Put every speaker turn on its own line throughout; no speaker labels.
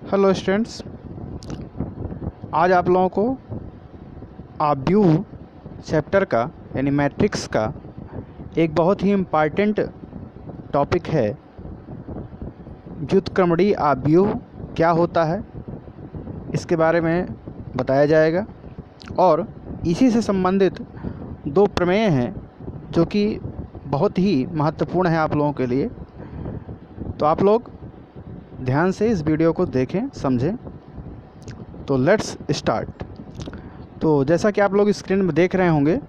Hello students, आज आप लोगों को आव्यूह चैप्टर का यानी मैट्रिक्स का एक बहुत ही इम्पॉर्टेंट टॉपिक है। व्युत्क्रमणीय आव्यूह क्या होता है इसके बारे में बताया जाएगा और इसी से संबंधित दो प्रमेय हैं जो कि बहुत ही महत्वपूर्ण है आप लोगों के लिए। तो आप लोग ध्यान से इस वीडियो को देखें, समझें। तो लेट्स स्टार्ट। तो जैसा कि आप लोग स्क्रीन में देख रहे होंगे,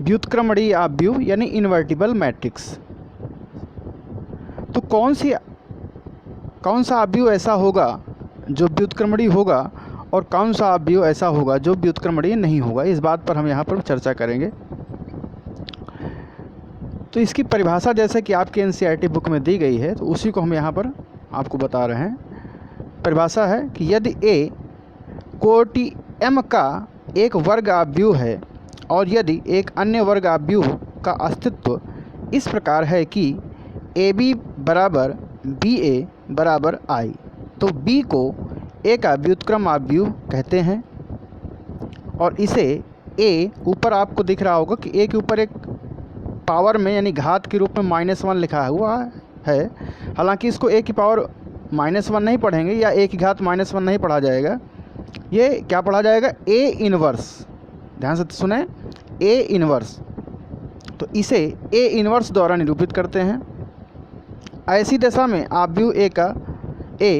व्युत्क्रमणीय आव्यूह यानी इन्वर्टिबल मैट्रिक्स। तो कौन सा आव्यूह ऐसा होगा जो व्युत्क्रमणीय होगा और कौन सा आव्यूह ऐसा होगा जो व्युत्क्रमणीय नहीं होगा, इस बात पर हम यहाँ पर चर्चा करेंगे। तो इसकी परिभाषा जैसे कि आपके एनसीईआरटी बुक में दी गई है, तो उसी को हम यहाँ पर आपको बता रहे हैं। परिभाषा है कि यदि ए कोटि M का एक वर्ग आव्यूह है और यदि एक अन्य वर्ग आव्यूह का अस्तित्व इस प्रकार है कि AB बराबर BA बराबर I, तो B को A का व्युत्क्रम आव्यूह कहते हैं। और इसे A ऊपर आपको दिख रहा होगा कि A के ऊपर एक पावर में यानी घात के रूप में -1 लिखा हुआ है। हालांकि इसको A की पावर -1 नहीं पढ़ेंगे या A की घात -1 नहीं पढ़ा जाएगा, ये क्या पढ़ा जाएगा, A इन्वर्स। ध्यान से सुने, A इन्वर्स। तो इसे A इन्वर्स द्वारा निरूपित करते हैं। ऐसी दशा में आव्यूह A का A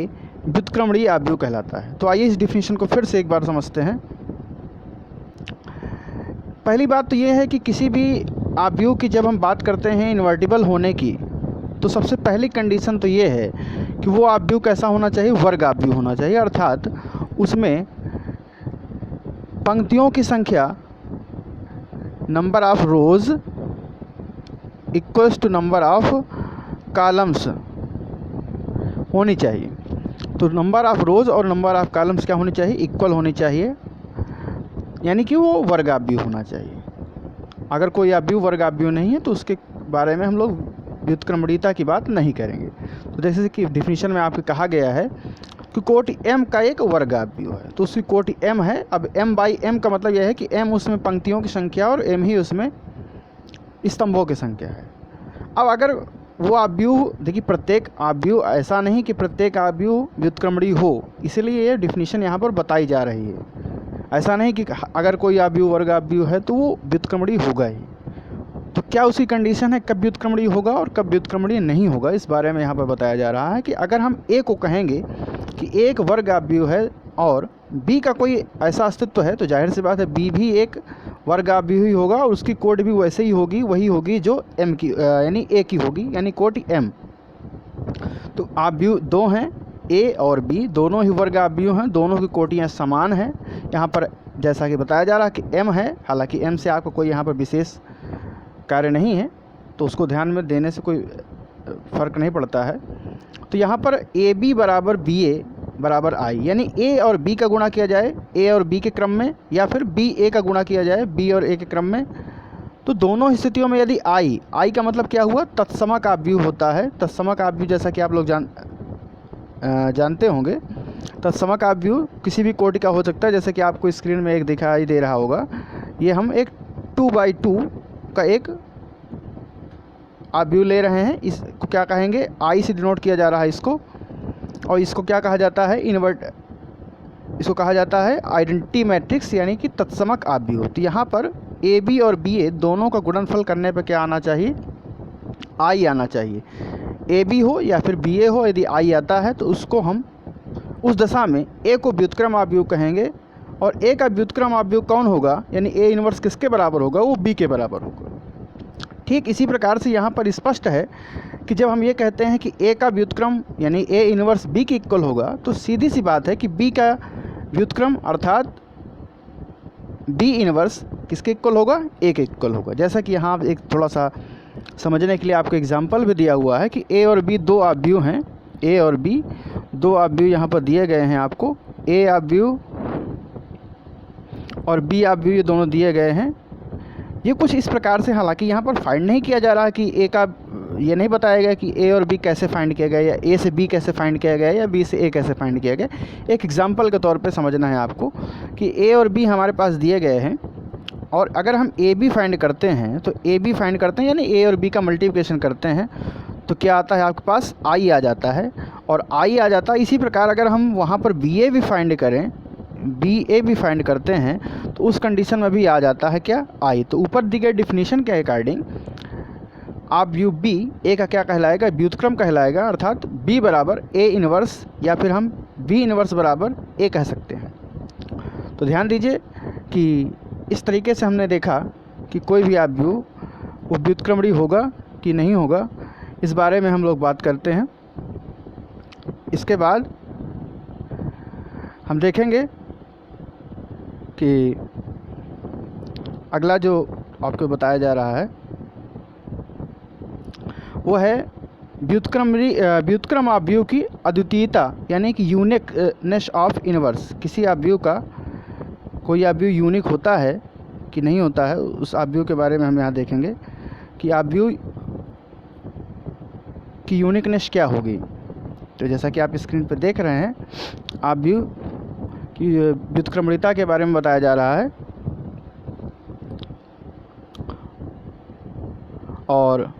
व्युत्क्रमणीय आव्यूह कहलाता है। तो आइए इस डिफिनीशन को फिर से एक बार समझते हैं। पहली बात तो ये है कि किसी भी आव्यूह की जब हम बात करते हैं इन्वर्टिबल होने की, तो सबसे पहली कंडीशन तो ये है कि वो आव्यूह कैसा होना चाहिए, वर्ग आव्यूह होना चाहिए। अर्थात उसमें पंक्तियों की संख्या number of rows equals to number of columns होनी चाहिए। तो नंबर ऑफ रोज और नंबर ऑफ कॉलम्स क्या होनी चाहिए, इक्वल होनी चाहिए, यानी कि वो वर्ग आव्यूह होना चाहिए। अगर कोई आव्यूह वर्ग आव्यूह नहीं है तो उसके बारे में हम लोग व्युत्क्रमणीयता की बात नहीं करेंगे। तो जैसे कि डिफिनीशन में आपको कहा गया है कि कोटि M का एक वर्ग आव्यूह है, तो उसकी कोटि M है। अब M/M का मतलब यह है कि M उसमें पंक्तियों की संख्या और M ही उसमें स्तंभों की संख्या है। अब अगर वो आव्यूह, देखिए प्रत्येक आव्यूह, ऐसा नहीं कि प्रत्येक आव्यूह व्युत्क्रमणीय हो, इसलिए ये डिफिनीशन यहाँ पर बताई जा रही है। ऐसा नहीं कि अगर कोई आव्यूह वर्ग आव्यूह है तो वो व्युत्क्रमणीय होगा ही। तो क्या उसकी कंडीशन है कब व्युत्क्रमणीय होगा और कब व्युत्क्रमणीय नहीं होगा, इस बारे में यहाँ पर बताया जा रहा है। कि अगर हम A को कहेंगे कि एक वर्ग आव्यूह है और B का कोई ऐसा अस्तित्व है, तो जाहिर सी बात है B भी एक वर्ग आव्यूह ही होगा और उसकी कोट भी वैसे ही होगी, वही होगी जो M की यानी A की होगी, यानी कोटि M। तो आव्यूह दो हैं, A और B, दोनों ही वर्ग आव्यूह हैं, दोनों की कोटियाँ समान हैं। यहाँ पर जैसा कि बताया जा रहा है कि M है, हालांकि M से आपको कोई यहाँ पर विशेष कार्य नहीं है, तो उसको ध्यान में देने से कोई फ़र्क नहीं पड़ता है। तो यहाँ पर AB बराबर BA बराबर I, यानी A और B का गुणा किया जाए A और B के क्रम में, या फिर B A का गुणा किया जाए B और A के क्रम में। तो दोनों स्थितियों में यदि I का मतलब क्या हुआ, तत्समक आव्यूह होता है। तत्समक आव्यूह जैसा कि आप लोग जानते होंगे, तत्समक आव्यूह किसी भी कोटि का हो सकता है। जैसे कि आपको स्क्रीन में एक दिखाई दे रहा होगा, ये हम एक 2/2 का एक आव्यूह ले रहे हैं। इसको क्या कहेंगे, I से डिनोट किया जा रहा है इसको, और इसको क्या कहा जाता है, इसको कहा जाता है आइडेंटिटी मैट्रिक्स, यानी कि तत्समक आव्यूह। तो यहाँ पर AB और BA दोनों का गुणनफल करने पर क्या आना चाहिए, I आना चाहिए। AB हो या फिर BA हो, यदि I आता है तो उसको हम उस दशा में A को व्युत्क्रम आव्यूह कहेंगे। और A का व्युत्क्रम आव्यूह कौन होगा, यानी A इन्वर्स किसके बराबर होगा, वो B के बराबर होगा। ठीक इसी प्रकार से यहाँ पर स्पष्ट है कि जब हम ये कहते हैं कि A का व्युत्क्रम यानी A इन्वर्स B के इक्वल होगा, तो सीधी सी बात है कि B का व्युत्क्रम अर्थात B इन्वर्स किसके इक्वल होगा, A के इक्वल होगा। जैसा कि यहाँ एक थोड़ा सा समझने के लिए आपको एग्जाम्पल भी दिया हुआ है कि A और B दो आव्यूह हैं, A और B दो आव्यूह यहाँ पर दिए गए हैं आपको। A आव्यूह और B आव्यूह ये दोनों दिए गए हैं। ये कुछ इस प्रकार से, हालांकि यहाँ पर फाइंड नहीं किया जा रहा कि A का ये नहीं बताया गया कि ए और बी कैसे फाइंड किया गया, या ए से बी कैसे फाइंड किया गया, या बी से ए कैसे फाइंड किया गया। एक एग्जांपल के तौर पे समझना है आपको कि ए और बी हमारे पास दिए गए हैं, और अगर हम ए बी फाइंड करते हैं तो ए बी फाइंड करते हैं यानी ए और बी का मल्टीप्लिकेशन करते हैं तो क्या आता है आपके पास आई आ जाता है, और आई आ जाता है। इसी प्रकार अगर हम वहाँ पर बी ए भी फाइंड करें, बी ए भी फाइंड करते हैं तो उस कंडीशन में भी आ जाता है क्या, आई। तो ऊपर दी गई डिफिनीशन के अकॉर्डिंग आप व्यू बी ए का क्या कहलाएगा, व्युत्क्रम कहलाएगा, अर्थात बी बराबर ए इनवर्स, या फिर हम बी इनवर्स बराबर ए कह सकते हैं। तो ध्यान दीजिए कि इस तरीके से हमने देखा कि कोई भी आप व्यू वो व्युत्क्रमणीय होगा कि नहीं होगा, इस बारे में हम लोग बात करते हैं। इसके बाद हम देखेंगे कि अगला जो आपको बताया जा रहा है वो है व्युत्क्रम ऑफ व्यू की अद्वितीयता, यानी कि यूनिकनेस ऑफ इनवर्स। किसी आप व्यू का कोई आप व्यू यूनिक होता है कि नहीं होता है, उस आप व्यू के बारे में हम यहाँ देखेंगे कि आप व्यू की यूनिकनेस क्या होगी। तो जैसा कि आप स्क्रीन पर देख रहे हैं, आप व्यू की व्युत्क्रमणीयता के बारे में बताया जा रहा है, और